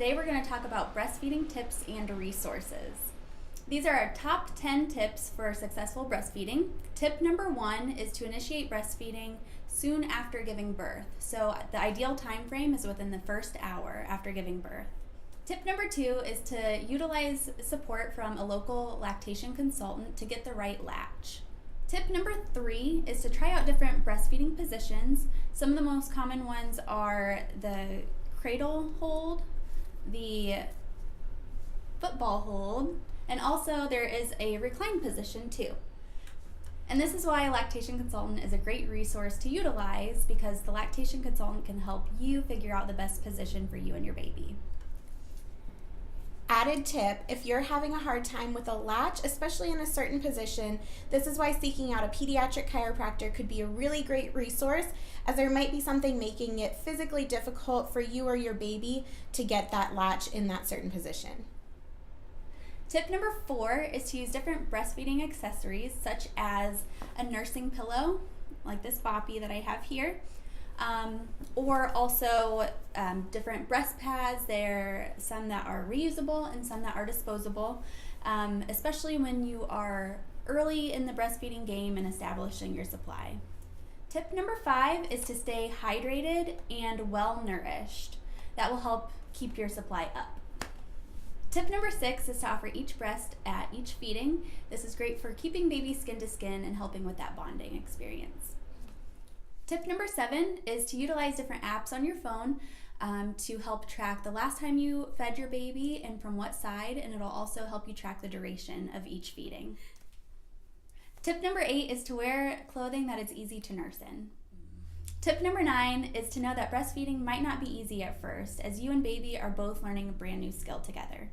Today we're going to talk about breastfeeding tips and resources. These are our top 10 tips for successful breastfeeding. Tip number 1 is to initiate breastfeeding soon after giving birth. So the ideal time frame is within the first hour after giving birth. Tip number 2 is to utilize support from a local lactation consultant to get the right latch. Tip number 3 is to try out different breastfeeding positions. Some of the most common ones are the cradle hold, the football hold, and also there is a recline position too. And this is why a lactation consultant is a great resource to utilize, because the lactation consultant can help you figure out the best position for you and your baby. Added tip, if you're having a hard time with a latch, especially in a certain position, this is why seeking out a pediatric chiropractor could be a really great resource, as there might be something making it physically difficult for you or your baby to get that latch in that certain position. Tip number 4 is to use different breastfeeding accessories, such as a nursing pillow, like this boppy that I have here, or also different breast pads. There are some that are reusable and some that are disposable, especially when you are early in the breastfeeding game and establishing your supply. Tip number 5 is to stay hydrated and well nourished. That will help keep your supply up. Tip number 6 is to offer each breast at each feeding. This is great for keeping baby skin to skin and helping with that bonding experience. Tip number 7 is to utilize different apps on your phone to help track the last time you fed your baby and from what side, and it'll also help you track the duration of each feeding. Tip number 8 is to wear clothing that is easy to nurse in. Tip number 9 is to know that breastfeeding might not be easy at first, as you and baby are both learning a brand new skill together.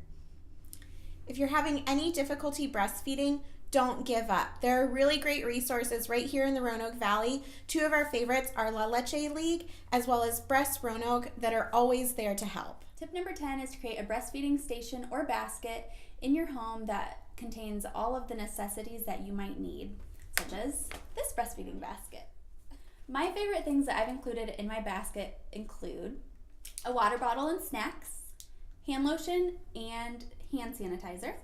If you're having any difficulty breastfeeding, don't give up. There are really great resources right here in the Roanoke Valley. 2 of our favorites are La Leche League as well as Breast Roanoke that are always there to help. Tip number 10 is to create a breastfeeding station or basket in your home that contains all of the necessities that you might need, such as this breastfeeding basket. My favorite things that I've included in my basket include a water bottle and snacks, hand lotion and hand sanitizer,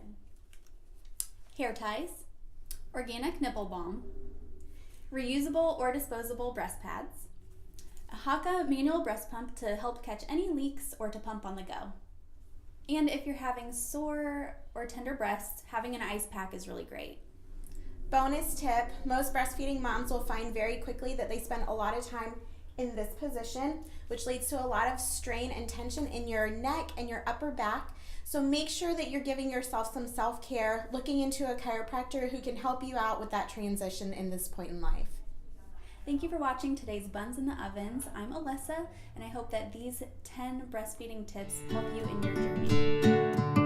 hair ties, organic nipple balm, reusable or disposable breast pads, a Haka manual breast pump to help catch any leaks or to pump on the go. And if you're having sore or tender breasts, having an ice pack is really great. Bonus tip, most breastfeeding moms will find very quickly that they spend a lot of time in this position, which leads to a lot of strain and tension in your neck and your upper back. So make sure that you're giving yourself some self-care, looking into a chiropractor who can help you out with that transition in this point in life. Thank you for watching today's Buns in the Ovens. I'm Alyssa, and I hope that these 10 breastfeeding tips help you in your journey.